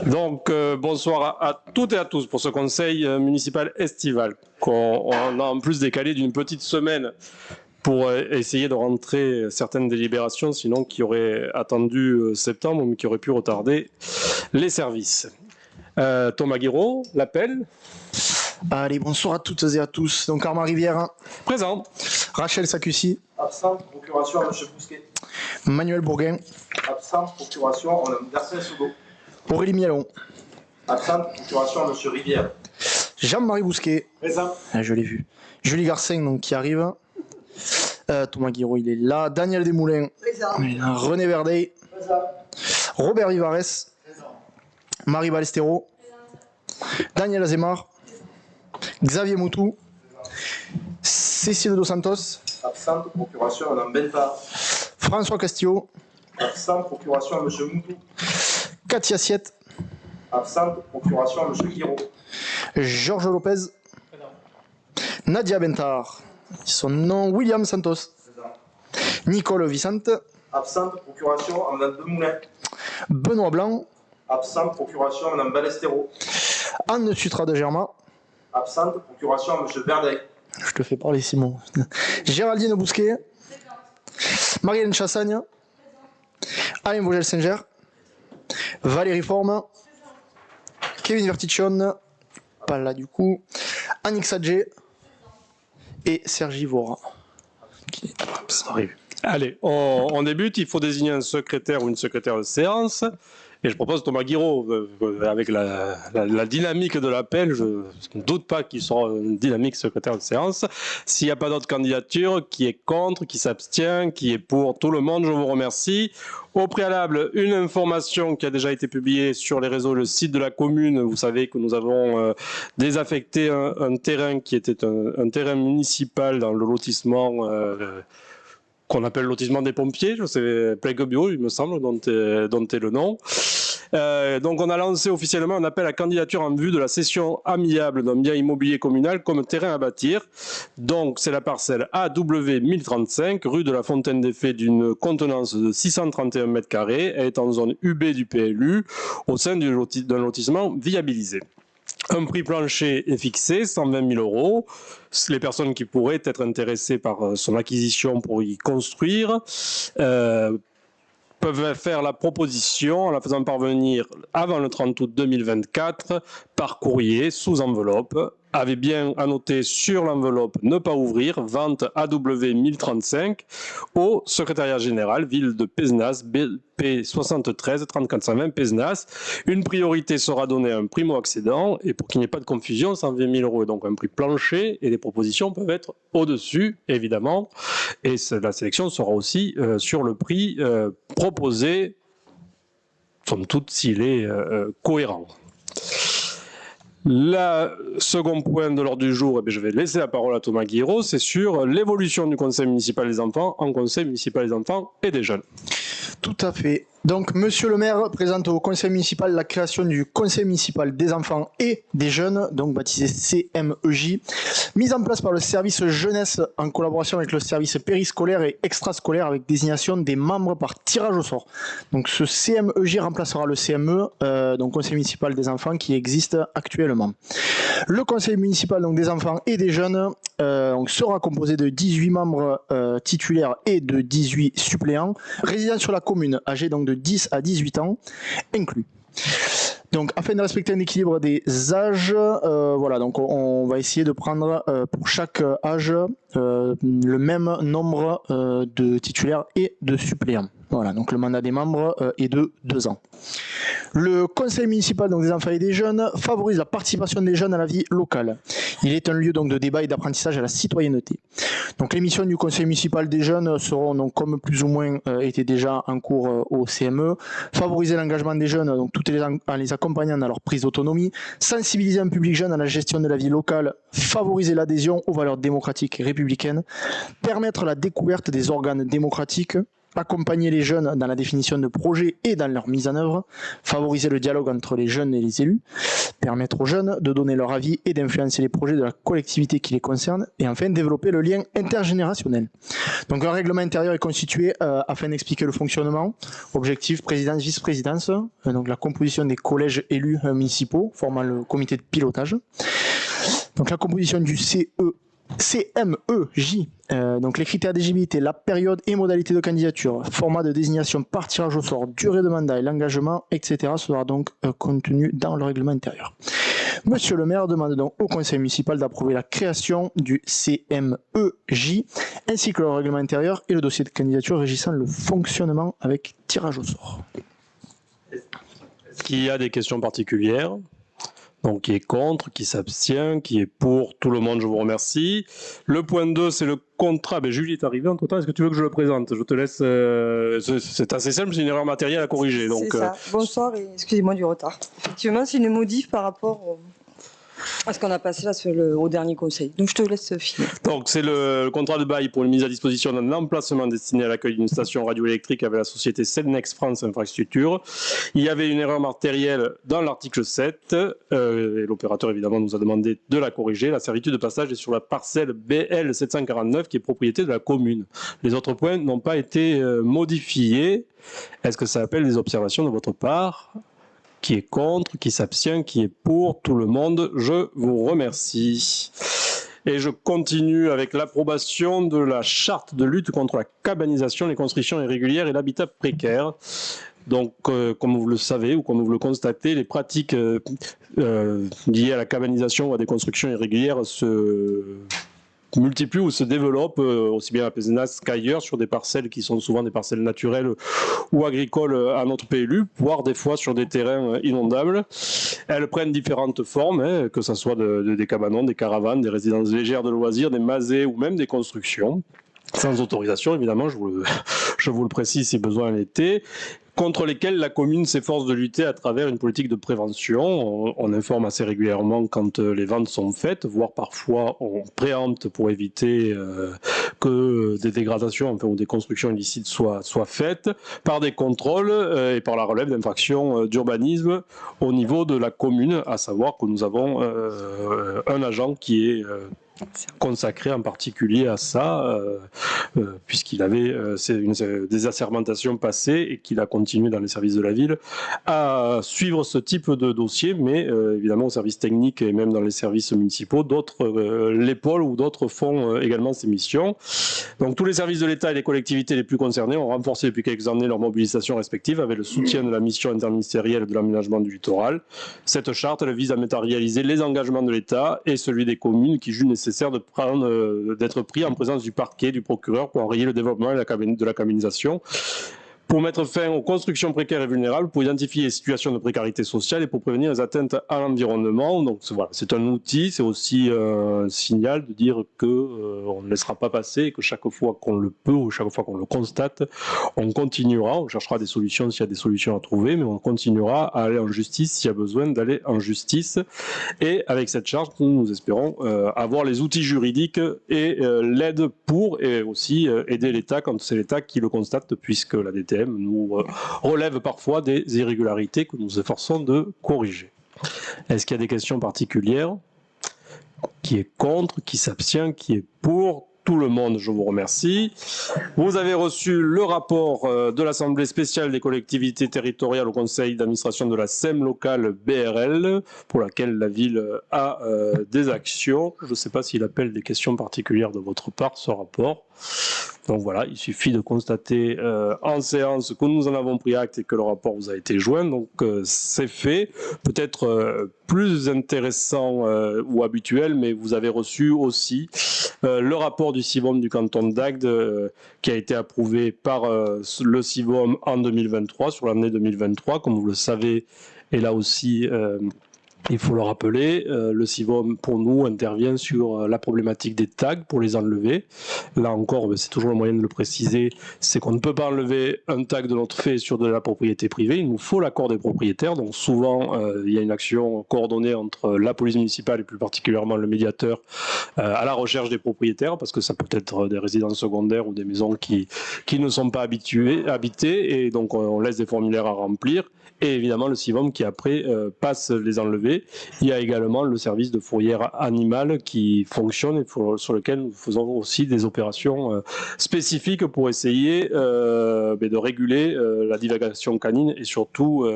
Donc, bonsoir à toutes et à tous pour ce conseil municipal estival qu'on a en plus décalé d'une petite semaine pour essayer de rentrer certaines délibérations, sinon qui auraient attendu septembre, mais qui auraient pu retarder les services. Thomas Guiraud, l'appel. Allez, bonsoir à toutes et à tous. Donc Armand Rivière. Présent. Rachel Sacussi. Absent, procuration à M. Bousquet. Manuel Bourguin. Absent, procuration à Mme Garcin-Soudo. Aurélie Mialon. Absent, procuration à M. Rivière. Jean-Marie Bousquet. Présent. Ah, je l'ai vu. Julie Garcin, donc, qui arrive. Thomas Guiraud, il est là. Daniel Desmoulins. Présent. René Verdet. Présent. Robert Vivares. Présent. Marie Balestero. Daniel Azemar. Xavier Moutou. Cécile Dos Santos. Absent, procuration à Mme Bentard. François Castillo. Absent, procuration à M. Moutou. Katia Siette. Absent, procuration à M. Guiraud. Georges Lopez. Nadia Bentard. Son nom, William Santos. Présent. Nicole Vicente. Absent, procuration à Mme Demoulin. Benoît Blanc. Absent, procuration à Mme Balestero. Anne Sutra de Germain. Absent, procuration à M. Berdec. Je te fais parler, Simon. Géraldine Bousquet. Marianne Chassagne. Alain Vogel-Singer. Valérie Forme. Kevin Vertichon. Pas là du coup. Annick Sadje. Et Sergi Vora. Qui arrive. Allez, on débute. Il faut désigner un secrétaire ou une secrétaire de séance. Et je propose Thomas Guiraud, avec la dynamique de l'appel, je ne doute pas qu'il sera un dynamique secrétaire de séance. S'il n'y a pas d'autres candidatures, qui est contre, qui s'abstient, qui est pour tout le monde, je vous remercie. Au préalable, une information qui a déjà été publiée sur les réseaux, le site de la commune. Vous savez que nous avons désaffecté un terrain qui était un terrain municipal dans le lotissement qu'on appelle lotissement des pompiers, je sais, Plague Bio, il me semble, dont est le nom. Donc on a lancé officiellement un appel à candidature en vue de la cession amiable d'un bien immobilier communal comme terrain à bâtir. Donc c'est la parcelle AW 1035, rue de la Fontaine des Fées, d'une contenance de 631 m². Elle est en zone UB du PLU, au sein d'un lotissement viabilisé. Un prix plancher est fixé, 120 000 €. Les personnes qui pourraient être intéressées par son acquisition pour y construire peuvent faire la proposition en la faisant parvenir avant le 30 août 2024 par courrier sous enveloppe. Avez bien à noter sur l'enveloppe ne pas ouvrir, vente AW 1035 au secrétariat général, ville de Pézenas, BP 73 3420 Pézenas. Une priorité sera donnée à un primo-accédant et pour qu'il n'y ait pas de confusion, 120 000 € est donc un prix plancher et les propositions peuvent être au-dessus, évidemment. Et la sélection sera aussi sur le prix proposé, somme toute, s'il est cohérent. Le second point de l'ordre du jour, je vais laisser la parole à Thomas Guiraud, c'est sur l'évolution du conseil municipal des enfants en conseil municipal des enfants et des jeunes. Tout à fait. Donc, monsieur le maire présente au conseil municipal la création du conseil municipal des enfants et des jeunes, donc baptisé CMEJ, mise en place par le service jeunesse en collaboration avec le service périscolaire et extrascolaire avec désignation des membres par tirage au sort. Donc, ce CMEJ remplacera le CME, donc conseil municipal des enfants qui existe actuellement. Le conseil municipal donc, des enfants et des jeunes donc sera composé de 18 membres titulaires et de 18 suppléants, résidant sur la commune, âgés donc de 10 à 18 ans, inclus. Donc, afin de respecter un équilibre des âges, voilà, donc on va essayer de prendre pour chaque âge le même nombre de titulaires et de suppléants. Voilà, donc le mandat des membres est de 2 ans. Le conseil municipal donc, des enfants et des jeunes favorise la participation des jeunes à la vie locale. Il est un lieu donc, de débat et d'apprentissage à la citoyenneté. Donc, les missions du conseil municipal des jeunes seront, donc, comme plus ou moins étaient déjà en cours au CME, favoriser l'engagement des jeunes donc, tout en les accompagnant dans leur prise d'autonomie, sensibiliser un public jeune à la gestion de la vie locale, favoriser l'adhésion aux valeurs démocratiques et républicaines, permettre la découverte des organes démocratiques, accompagner les jeunes dans la définition de projets et dans leur mise en œuvre, favoriser le dialogue entre les jeunes et les élus, permettre aux jeunes de donner leur avis et d'influencer les projets de la collectivité qui les concerne, et enfin développer le lien intergénérationnel. Donc un règlement intérieur est constitué afin d'expliquer le fonctionnement, objectif, présidence, vice-présidence, donc la composition des collèges élus municipaux formant le comité de pilotage, donc la composition du CMEJ, donc les critères d'éligibilité, la période et modalité de candidature, format de désignation par tirage au sort, durée de mandat et l'engagement, etc. sera donc contenu dans le règlement intérieur. Monsieur le maire demande donc au conseil municipal d'approuver la création du CMEJ ainsi que le règlement intérieur et le dossier de candidature régissant le fonctionnement avec tirage au sort. Est-ce qu'il y a des questions particulières ? Donc, qui est contre, qui s'abstient, qui est pour, tout le monde, je vous remercie. Le point 2, c'est le contrat. Ben, Julie est arrivée entre temps. Est-ce que tu veux que je le présente ? Je te laisse. C'est assez simple, c'est une erreur matérielle à corriger. Donc, c'est ça. Bonsoir et excusez-moi du retard. Effectivement, c'est une modif par rapport à ce qu'on a passé là au dernier conseil. Donc je te laisse finir. Donc c'est le contrat de bail pour une mise à disposition d'un emplacement destiné à l'accueil d'une station radioélectrique avec la société Cellnex France Infrastructure. Il y avait une erreur matérielle dans l'article 7 et l'opérateur évidemment nous a demandé de la corriger. La servitude de passage est sur la parcelle BL 749 qui est propriété de la commune. Les autres points n'ont pas été modifiés. Est-ce que ça appelle des observations de votre part ? Qui est contre, qui s'abstient, qui est pour, tout le monde, je vous remercie. Et je continue avec l'approbation de la charte de lutte contre la cabanisation, les constructions irrégulières et l'habitat précaire. Donc, comme vous le savez ou comme vous le constatez, les pratiques liées à la cabanisation ou à des constructions irrégulières se multiplient ou se développent aussi bien à Pézenas qu'ailleurs sur des parcelles qui sont souvent des parcelles naturelles ou agricoles à notre PLU, voire des fois sur des terrains inondables. Elles prennent différentes formes, que ce soit des cabanons, des caravanes, des résidences légères de loisirs, des masées ou même des constructions. Sans autorisation, évidemment, je vous le précise si besoin l'était, contre lesquels la commune s'efforce de lutter à travers une politique de prévention. On informe assez régulièrement quand les ventes sont faites, voire parfois on préempte pour éviter que des dégradations ou des constructions illicites soient faites, par des contrôles et par la relève d'infractions d'urbanisme au niveau de la commune, à savoir que nous avons un agent qui est consacré en particulier à ça, puisqu'il avait des assermentations passées et qu'il a continué dans les services de la ville à suivre ce type de dossier, mais évidemment au service technique et même dans les services municipaux, d'autres l'épaulent ou d'autres font également ces missions. Donc tous les services de l'État et les collectivités les plus concernées ont renforcé depuis quelques années leur mobilisation respective avec le soutien de la mission interministérielle de l'aménagement du littoral. Cette charte elle vise à matérialiser les engagements de l'État et celui des communes qui jugent nécessaire d'être pris en présence du parquet, du procureur pour enrayer le développement de la cabanisation, pour mettre fin aux constructions précaires et vulnérables, pour identifier les situations de précarité sociale et pour prévenir les atteintes à l'environnement. Donc voilà, c'est un outil, c'est aussi un signal de dire que on ne laissera pas passer et que chaque fois qu'on le peut ou chaque fois qu'on le constate, on continuera, on cherchera des solutions s'il y a des solutions à trouver, mais on continuera à aller en justice s'il y a besoin d'aller en justice. Et avec cette charte, nous espérons avoir les outils juridiques et l'aide pour et aussi aider l'État quand c'est l'État qui le constate, puisque la DTM nous relève parfois des irrégularités que nous efforçons de corriger. Est-ce qu'il y a des questions particulières ? Qui est contre ? Qui s'abstient ? Qui est pour ? tout le monde, je vous remercie. Vous avez reçu le rapport de l'Assemblée spéciale des collectivités territoriales au conseil d'administration de la SEM locale BRL, pour laquelle la ville a des actions. Je ne sais pas s'il appelle des questions particulières de votre part, ce rapport. Donc voilà, il suffit de constater en séance que nous en avons pris acte et que le rapport vous a été joint. Donc c'est fait. Peut-être plus intéressant ou habituel, mais vous avez reçu aussi le rapport du CIVOM du canton d'Agde qui a été approuvé par le CIVOM en 2023, sur l'année 2023, comme vous le savez. Et là aussi, il faut le rappeler, le CIVOM, pour nous, intervient sur la problématique des tags pour les enlever. Là encore, c'est toujours le moyen de le préciser, c'est qu'on ne peut pas enlever un tag de notre fait sur de la propriété privée. Il nous faut l'accord des propriétaires. Donc souvent, il y a une action coordonnée entre la police municipale et plus particulièrement le médiateur à la recherche des propriétaires, parce que ça peut être des résidences secondaires ou des maisons qui ne sont pas habitées. Et donc, on laisse des formulaires à remplir. Et évidemment, le CIVOM qui après passe les enlever. Il y a également le service de fourrière animale qui fonctionne et sur lequel nous faisons aussi des opérations spécifiques pour essayer de réguler la divagation canine et surtout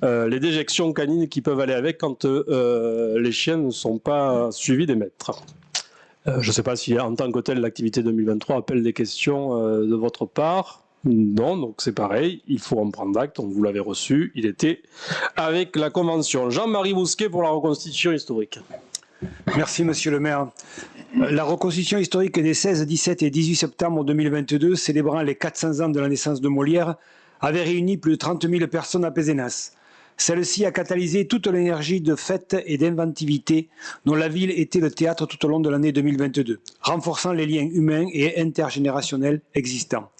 les déjections canines qui peuvent aller avec quand les chiens ne sont pas suivis des maîtres. Je ne sais pas si en tant que tel l'activité 2023 appelle des questions de votre part. Non, donc c'est pareil, il faut en prendre acte, on vous l'avait reçu, il était avec la convention. Jean-Marie Bousquet pour la reconstitution historique. Merci Monsieur le maire. La reconstitution historique des 16, 17 et 18 septembre 2022, célébrant les 400 ans de la naissance de Molière, avait réuni plus de 30 000 personnes à Pézenas. Celle-ci a catalysé toute l'énergie de fête et d'inventivité dont la ville était le théâtre tout au long de l'année 2022, renforçant les liens humains et intergénérationnels existants.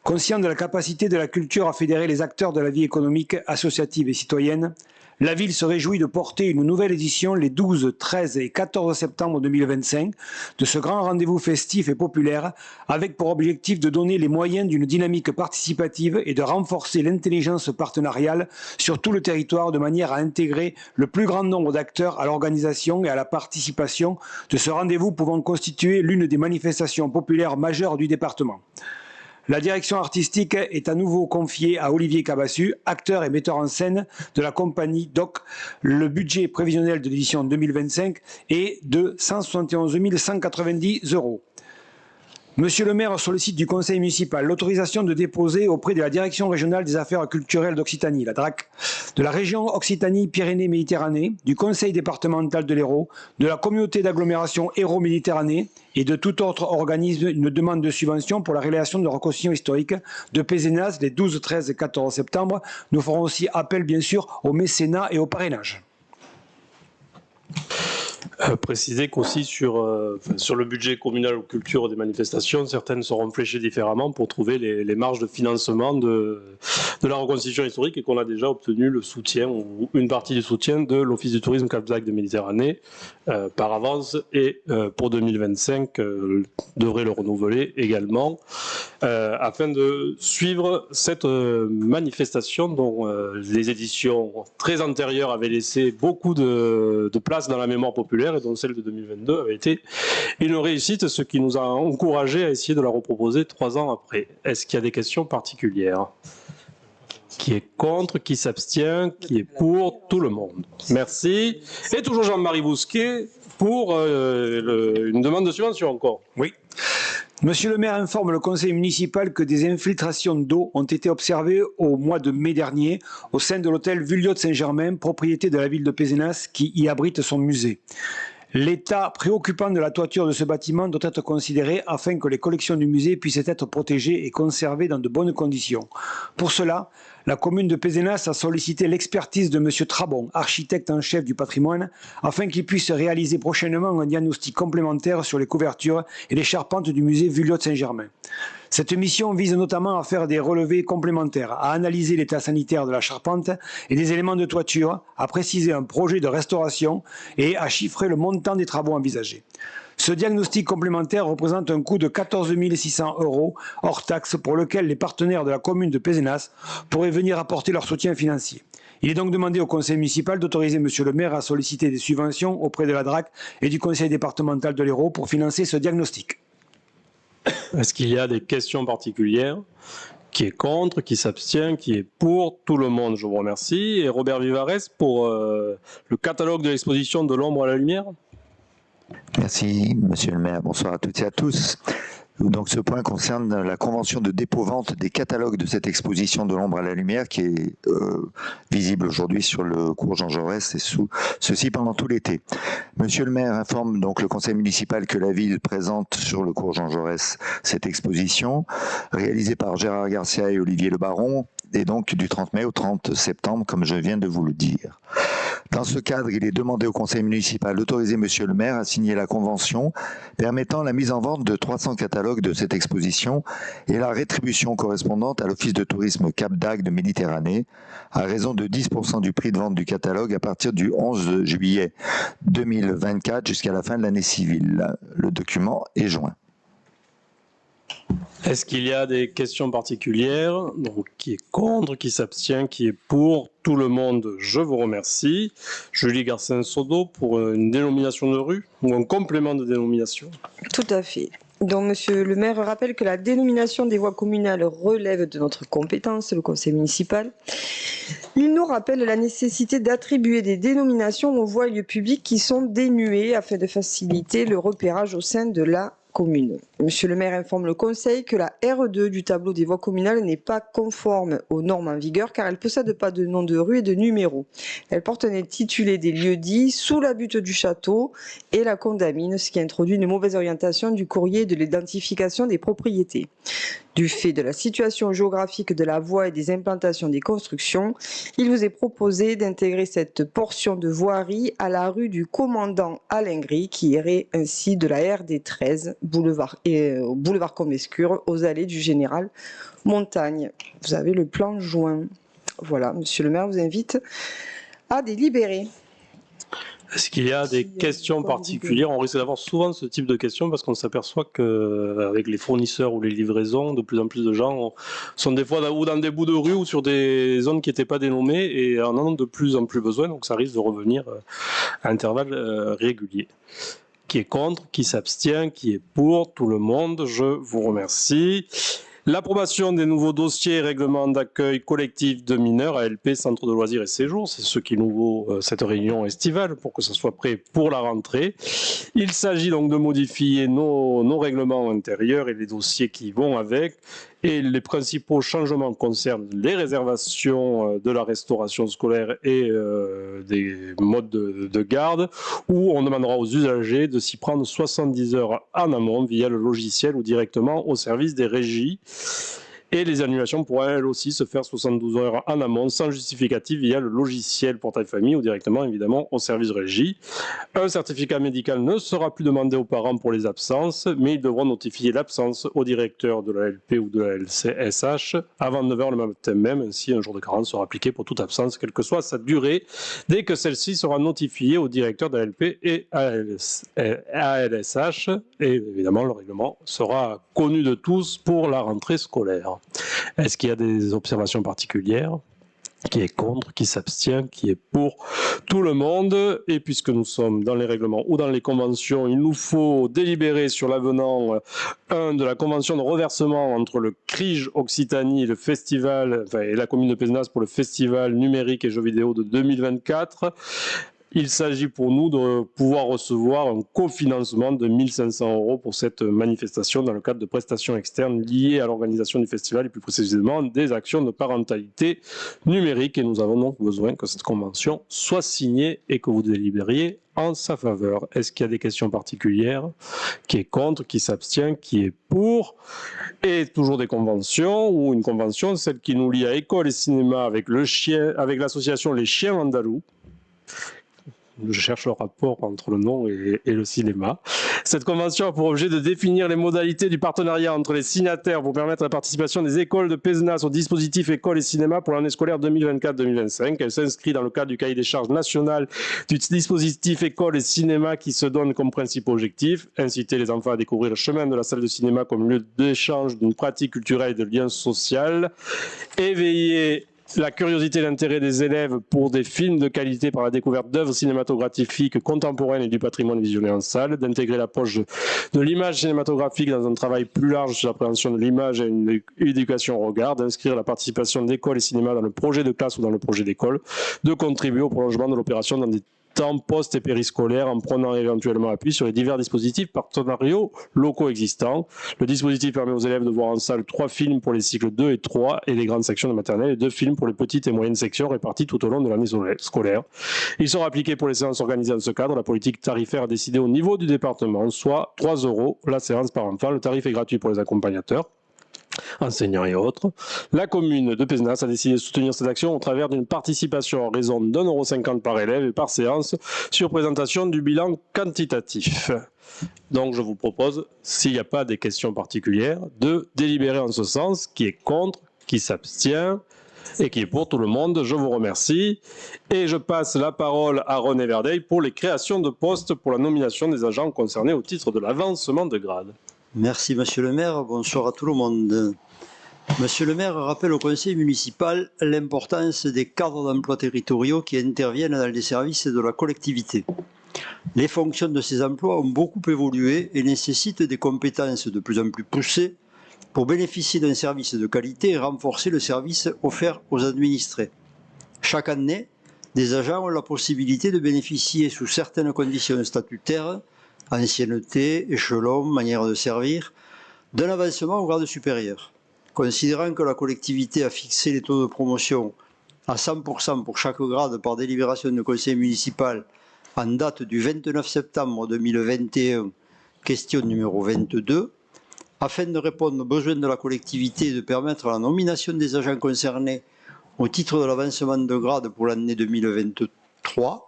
Conscient de la capacité de la culture à fédérer les acteurs de la vie économique, associative et citoyenne, la ville se réjouit de porter une nouvelle édition les 12, 13 et 14 septembre 2025 de ce grand rendez-vous festif et populaire avec pour objectif de donner les moyens d'une dynamique participative et de renforcer l'intelligence partenariale sur tout le territoire de manière à intégrer le plus grand nombre d'acteurs à l'organisation et à la participation de ce rendez-vous pouvant constituer l'une des manifestations populaires majeures du département. La direction artistique est à nouveau confiée à Olivier Cabassu, acteur et metteur en scène de la compagnie DOC. Le budget prévisionnel de l'édition 2025 est de 171 190 €. Monsieur le maire sollicite du conseil municipal l'autorisation de déposer auprès de la direction régionale des affaires culturelles d'Occitanie, la DRAC, de la région Occitanie-Pyrénées-Méditerranée, du conseil départemental de l'Hérault, de la communauté d'agglomération Hérault-Méditerranée et de tout autre organisme une demande de subvention pour la réalisation de reconstitution historique de Pézenas les 12, 13 et 14 septembre. Nous ferons aussi appel bien sûr au mécénat et au parrainage. Préciser qu'aussi sur le budget communal ou culture des manifestations, certaines seront fléchées différemment pour trouver les marges de financement de la reconstitution historique et qu'on a déjà obtenu le soutien ou une partie du soutien de l'Office du tourisme Cap-d'Agde de Méditerranée par avance et pour 2025 devrait le renouveler également afin de suivre cette manifestation dont les éditions très antérieures avaient laissé beaucoup de place dans la mémoire populaire et dont celle de 2022 avait été une réussite, ce qui nous a encouragé à essayer de la reproposer 3 ans après. Est-ce qu'il y a des questions particulières? Qui est contre? Qui s'abstient? Qui est pour? Tout le monde. Merci. Et toujours Jean-Marie Bousquet pour une demande de subvention encore. Oui. Monsieur le maire informe le conseil municipal que des infiltrations d'eau ont été observées au mois de mai dernier au sein de l'hôtel Vulliot de Saint-Germain, propriété de la ville de Pézenas, qui y abrite son musée. L'état préoccupant de la toiture de ce bâtiment doit être considéré afin que les collections du musée puissent être protégées et conservées dans de bonnes conditions. Pour cela, la commune de Pézenas a sollicité l'expertise de M. Trabon, architecte en chef du patrimoine, afin qu'il puisse réaliser prochainement un diagnostic complémentaire sur les couvertures et les charpentes du musée Vulliot de Saint-Germain. Cette mission vise notamment à faire des relevés complémentaires, à analyser l'état sanitaire de la charpente et des éléments de toiture, à préciser un projet de restauration et à chiffrer le montant des travaux envisagés. Ce diagnostic complémentaire représente un coût de 14 600 € hors taxe pour lequel les partenaires de la commune de Pézenas pourraient venir apporter leur soutien financier. Il est donc demandé au conseil municipal d'autoriser monsieur le maire à solliciter des subventions auprès de la DRAC et du conseil départemental de l'Hérault pour financer ce diagnostic. Est-ce qu'il y a des questions particulières? Qui est contre, qui s'abstient, qui est pour? Tout le monde, je vous remercie. Et Robert Vivarès pour le catalogue de l'exposition de l'ombre à la lumière. Merci, monsieur le maire. Bonsoir à toutes et à tous. Donc, ce point concerne la convention de dépôt-vente des catalogues de cette exposition de l'ombre à la lumière qui est visible aujourd'hui sur le cours Jean Jaurès et ceci pendant tout l'été. Monsieur le maire informe donc le conseil municipal que la ville présente sur le cours Jean Jaurès cette exposition réalisée par Gérard Garcia et Olivier Le Baron et donc du 30 mai au 30 septembre, comme je viens de vous le dire. Dans ce cadre, il est demandé au conseil municipal d'autoriser monsieur le maire à signer la convention permettant la mise en vente de 300 catalogues de cette exposition et la rétribution correspondante à l'Office de tourisme Cap d'Agde de Méditerranée à raison de 10% du prix de vente du catalogue à partir du 11 juillet 2024 jusqu'à la fin de l'année civile. Le document est joint. Est-ce qu'il y a des questions particulières? Donc, qui est contre, qui s'abstient, qui est pour? Tout le monde, je vous remercie. Julie Garcin-Sodo pour une dénomination de rue ou un complément de dénomination? Tout à fait. Donc, monsieur le maire rappelle que la dénomination des voies communales relève de notre compétence, le conseil municipal. Il nous rappelle la nécessité d'attribuer des dénominations aux voies et lieux publics qui sont dénués afin de faciliter le repérage au sein de la commune. Monsieur le maire informe le conseil que la R2 du tableau des voies communales n'est pas conforme aux normes en vigueur car elle ne possède pas de nom de rue et de numéro. Elle porte un intitulé des lieux dits sous la butte du château et la condamine, ce qui introduit une mauvaise orientation du courrier et de l'identification des propriétés. Du fait de la situation géographique de la voie et des implantations des constructions, il vous est proposé d'intégrer cette portion de voirie à la rue du commandant Alain Gris qui irait ainsi de la RD 13 boulevard Comescure aux allées du Général Montagne. Vous avez le plan joint. Voilà, monsieur le maire vous invite à délibérer. Est-ce qu'il y a des questions particulières? On risque d'avoir souvent ce type de questions parce qu'on s'aperçoit qu'avec les fournisseurs ou les livraisons, de plus en plus de gens sont des fois ou dans des bouts de rue ou sur des zones qui n'étaient pas dénommées et en ont de plus en plus besoin, donc ça risque de revenir à intervalles réguliers. Qui est contre, qui s'abstient, qui est pour? Tout le monde, je vous remercie. L'approbation des nouveaux dossiers et règlements d'accueil collectif de mineurs, ALP, Centre de loisirs et séjours, c'est ce qui nous vaut cette réunion estivale pour que ça soit prêt pour la rentrée. Il s'agit donc de modifier nos règlements intérieurs et les dossiers qui vont avec. Et les principaux changements concernent les réservations de la restauration scolaire et des modes de garde, où on demandera aux usagers de s'y prendre 70 heures en amont via le logiciel ou directement au service des régies. Et les annulations pourraient elles aussi se faire 72 heures en amont sans justificatif via le logiciel Portail Famille ou directement évidemment au service régie. Un certificat médical ne sera plus demandé aux parents pour les absences, mais ils devront notifier l'absence au directeur de la LP ou de la LCSH avant 9 h le matin même. Ainsi, un jour de carence sera appliqué pour toute absence, quelle que soit sa durée, dès que celle-ci sera notifiée au directeur de la LP et ALSH. Et évidemment, le règlement sera connu de tous pour la rentrée scolaire. Est-ce qu'il y a des observations particulières? Qui est contre, qui s'abstient, qui est pour? Tout le monde. Et puisque nous sommes dans les règlements ou dans les conventions, il nous faut délibérer sur l'avenant 1 de la convention de reversement entre le CRIJ Occitanie et le festival, et la commune de Pézenas pour le festival numérique et jeux vidéo de 2024. Il s'agit pour nous de pouvoir recevoir un cofinancement de 1 500 € pour cette manifestation dans le cadre de prestations externes liées à l'organisation du festival et plus précisément des actions de parentalité numérique. Et nous avons donc besoin que cette convention soit signée et que vous délibériez en sa faveur. Est-ce qu'il y a des questions particulières? Qui est contre, qui s'abstient, qui est pour? Et toujours des conventions, ou une convention, celle qui nous lie à école et cinéma avec l'association Les Chiens Andalous. Je cherche le rapport entre le nom et le cinéma. Cette convention a pour objet de définir les modalités du partenariat entre les signataires pour permettre la participation des écoles de Pézenas au dispositif école et cinéma pour l'année scolaire 2024-2025. Elle s'inscrit dans le cadre du cahier des charges national du dispositif école et cinéma qui se donne comme principal objectif inciter les enfants à découvrir le chemin de la salle de cinéma comme lieu d'échange d'une pratique culturelle et de lien social, éveiller la curiosité et l'intérêt des élèves pour des films de qualité par la découverte d'œuvres cinématographiques contemporaines et du patrimoine visionné en salle, d'intégrer l'approche de l'image cinématographique dans un travail plus large sur l'appréhension de l'image et une éducation au regard, d'inscrire la participation d'écoles et cinéma dans le projet de classe ou dans le projet d'école, de contribuer au prolongement de l'opération dans des temps post et périscolaires en prenant éventuellement appui sur les divers dispositifs partenariaux locaux existants. Le dispositif permet aux élèves de voir en salle 3 films pour les cycles 2 et 3 et les grandes sections de maternelle et 2 films pour les petites et moyennes sections répartis tout au long de l'année scolaire. Ils seront appliqués pour les séances organisées dans ce cadre. La politique tarifaire est décidée au niveau du département, soit 3 € la séance par enfant. Le tarif est gratuit pour les accompagnateurs, enseignants et autres. La commune de Pézenas a décidé de soutenir cette action au travers d'une participation en raison d'1,50 € par élève et par séance sur présentation du bilan quantitatif. Donc je vous propose, s'il n'y a pas des questions particulières, de délibérer en ce sens, qui est contre, qui s'abstient et qui est pour tout le monde. Je vous remercie. Et je passe la parole à René Verdeil pour les créations de postes pour la nomination des agents concernés au titre de l'avancement de grade. Merci Monsieur le maire, bonsoir à tout le monde. Monsieur le maire rappelle au conseil municipal l'importance des cadres d'emploi territoriaux qui interviennent dans les services de la collectivité. Les fonctions de ces emplois ont beaucoup évolué et nécessitent des compétences de plus en plus poussées pour bénéficier d'un service de qualité et renforcer le service offert aux administrés. Chaque année, des agents ont la possibilité de bénéficier sous certaines conditions statutaires, ancienneté, échelon, manière de servir, d'un avancement au grade supérieur. Considérant que la collectivité a fixé les taux de promotion à 100% pour chaque grade par délibération du conseil municipal en date du 29 septembre 2021, question numéro 22, afin de répondre aux besoins de la collectivité et de permettre la nomination des agents concernés au titre de l'avancement de grade pour l'année 2023,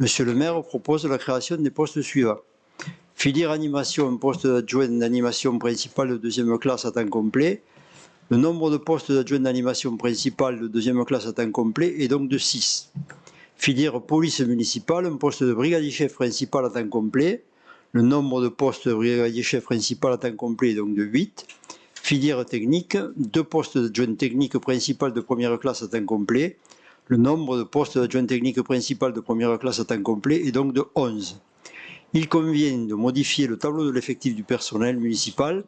Monsieur le maire propose la création des postes suivants. Filière animation, un poste d'adjoint d'animation principale de deuxième classe à temps complet. Le nombre de postes d'adjoint d'animation principale de deuxième classe à temps complet est donc de 6. Filière police municipale, un poste de brigadier chef principal à temps complet. Le nombre de postes de brigadier chef principal à temps complet est donc de 8. Filière technique, 2 postes d'adjoint technique principal de première classe à temps complet. Le nombre de postes d'adjoint technique principal de première classe à temps complet est donc de 11. Il convient de modifier le tableau de l'effectif du personnel municipal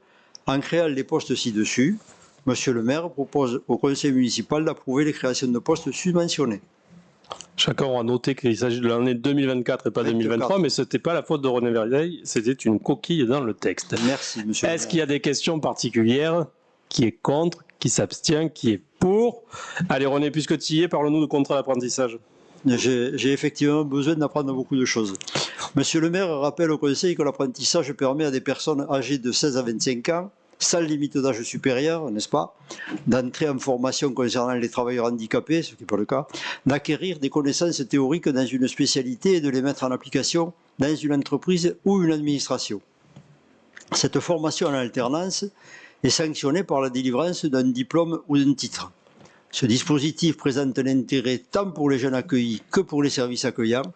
en créant les postes ci-dessus. Monsieur le maire propose au conseil municipal d'approuver les créations de postes subventionnés. Chacun aura noté qu'il s'agit de l'année 2024 et pas 2023, mais ce n'était pas la faute de René Verdeil, c'était une coquille dans le texte. Merci, monsieur le maire. Est-ce qu'il y a des questions particulières? Qui est contre? Qui s'abstient? Qui est pour? Allez René, puisque tu y es, parle-nous de contrat d'apprentissage. J'ai effectivement besoin d'apprendre beaucoup de choses. Monsieur le maire rappelle au conseil que l'apprentissage permet à des personnes âgées de 16 à 25 ans, sans limite d'âge supérieur, n'est-ce pas, d'entrer en formation concernant les travailleurs handicapés, ce qui n'est pas le cas, d'acquérir des connaissances théoriques dans une spécialité et de les mettre en application dans une entreprise ou une administration. Cette formation en alternance est sanctionnée par la délivrance d'un diplôme ou d'un titre. Ce dispositif présente un intérêt tant pour les jeunes accueillis que pour les services accueillants,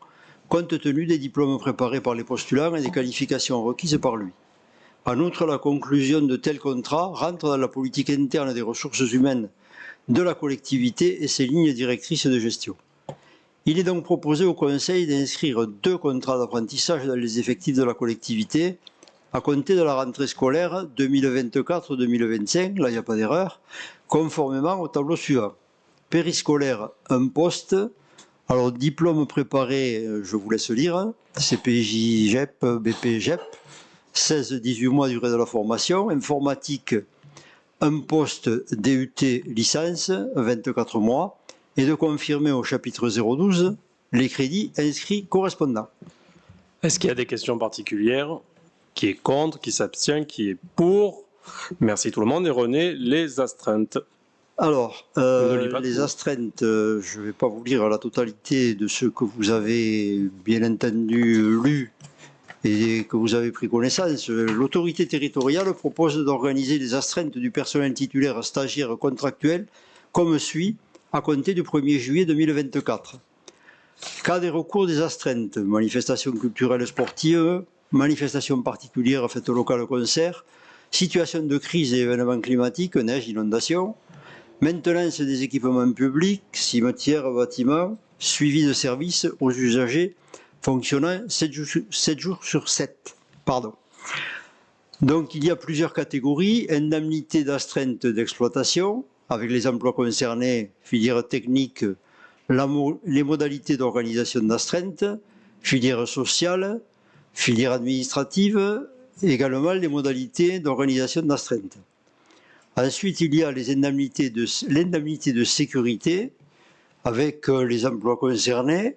compte tenu des diplômes préparés par les postulants et des qualifications requises par lui. En outre, la conclusion de tels contrats rentre dans la politique interne des ressources humaines de la collectivité et ses lignes directrices de gestion. Il est donc proposé au Conseil d'inscrire 2 contrats d'apprentissage dans les effectifs de la collectivité à compter de la rentrée scolaire 2024-2025, là il n'y a pas d'erreur, conformément au tableau suivant. Périscolaire, un poste. Alors, diplôme préparé, je vous laisse lire, CPJ, GEP, BP, GEP, 16-18 mois durée de la formation. Informatique, un poste DUT licence, 24 mois, et de confirmer au chapitre 012 les crédits inscrits correspondants. Est-ce qu'il y a des questions particulières? Qui est contre? Qui s'abstient? Qui est pour? Merci tout le monde. Et René, les astreintes. Alors, les astreintes, je ne vais pas vous lire la totalité de ce que vous avez bien entendu lu et que vous avez pris connaissance. L'autorité territoriale propose d'organiser les astreintes du personnel titulaire, stagiaire, contractuel, comme suit, à compter du 1er juillet 2024. Cas des recours des astreintes, manifestations culturelles sportives, manifestations particulières, fêtes locales, concerts, situation de crise et événements climatiques, neige, inondation, maintenance des équipements publics, cimetières, bâtiments, suivi de services aux usagers fonctionnant 7 jours sur 7. Pardon. Donc il y a plusieurs catégories, indemnité d'astreinte d'exploitation, avec les emplois concernés, filière technique, les modalités d'organisation d'astreinte, filière sociale, filière administrative, et également les modalités d'organisation d'astreinte. Ensuite, il y a l'indemnité de sécurité, avec les emplois concernés,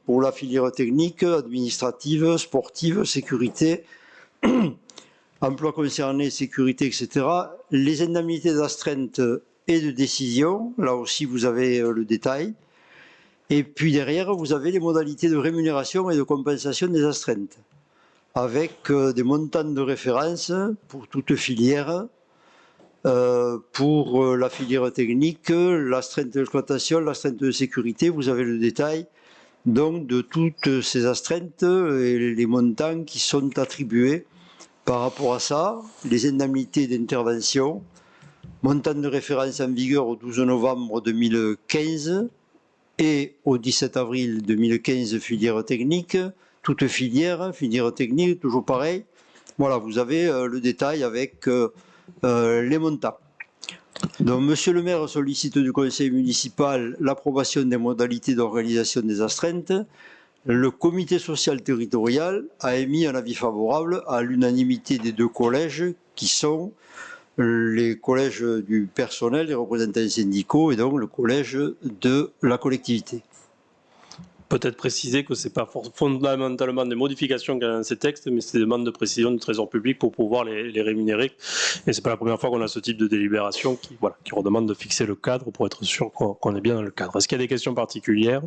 pour la filière technique, administrative, sportive, sécurité, emplois concernés, sécurité, etc. Les indemnités d'astreinte et de décision, là aussi vous avez le détail. Et puis derrière, vous avez les modalités de rémunération et de compensation des astreintes, avec des montants de référence pour toute filière, pour la filière technique, l'astreinte d'exploitation, l'astreinte de sécurité, vous avez le détail donc de toutes ces astreintes et les montants qui sont attribués par rapport à ça, les indemnités d'intervention, montant de référence en vigueur au 12 novembre 2015 et au 17 avril 2015 filière technique, toute filière technique, toujours pareil. Voilà, vous avez le détail avec les montants. Donc, Monsieur le maire sollicite du conseil municipal l'approbation des modalités d'organisation des astreintes. Le comité social territorial a émis un avis favorable à l'unanimité des 2 collèges qui sont les collèges du personnel, les représentants syndicaux et donc le collège de la collectivité. Peut-être préciser que ce n'est pas fondamentalement des modifications qu'il y a dans ces textes, mais c'est des demandes de précision du Trésor public pour pouvoir les rémunérer. Et ce n'est pas la première fois qu'on a ce type de délibération qui redemande de fixer le cadre pour être sûr qu'on est bien dans le cadre. Est-ce qu'il y a des questions particulières?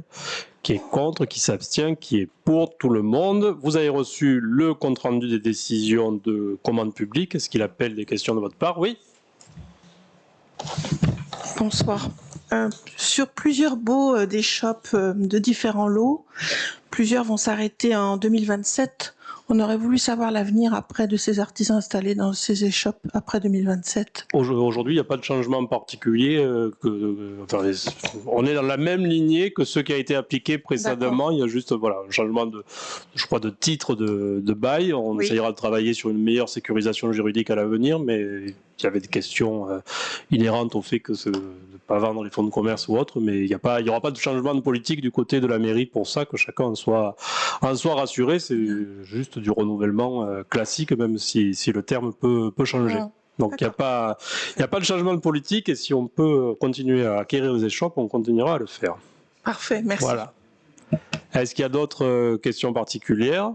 Qui est contre, qui s'abstient, qui est pour? Tout le monde. Vous avez reçu le compte-rendu des décisions de commande publique. Est-ce qu'il appelle des questions de votre part? Oui. Bonsoir. Sur plusieurs baux d'échoppes de différents lots, plusieurs vont s'arrêter en 2027. On aurait voulu savoir l'avenir après de ces artisans installés dans ces échoppes après 2027. Aujourd'hui, il n'y a pas de changement particulier. On est dans la même lignée que ce qui a été appliqué précédemment. Il y a juste un changement de titre de bail. On essayera de travailler sur une meilleure sécurisation juridique à l'avenir, mais il y avait des questions inhérentes au fait que de ne pas vendre les fonds de commerce ou autre, mais il n'y aura pas de changement de politique du côté de la mairie pour ça, que chacun en soit rassuré. C'est juste du renouvellement classique, même si le terme peut changer. Donc il n'y a pas de changement de politique, et si on peut continuer à acquérir les échoppes, on continuera à le faire. Parfait, merci. Voilà. Est-ce qu'il y a d'autres questions particulières?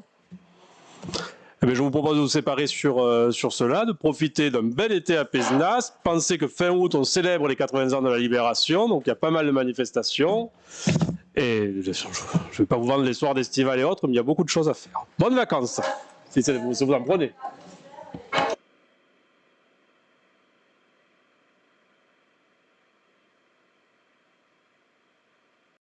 Je vous propose de vous séparer sur cela, de profiter d'un bel été à Pézenas. Pensez que fin août, on célèbre les 80 ans de la Libération, donc il y a pas mal de manifestations. Et je ne vais pas vous vendre les soirs d'estival et autres, mais il y a beaucoup de choses à faire. Bonnes vacances, si vous en prenez.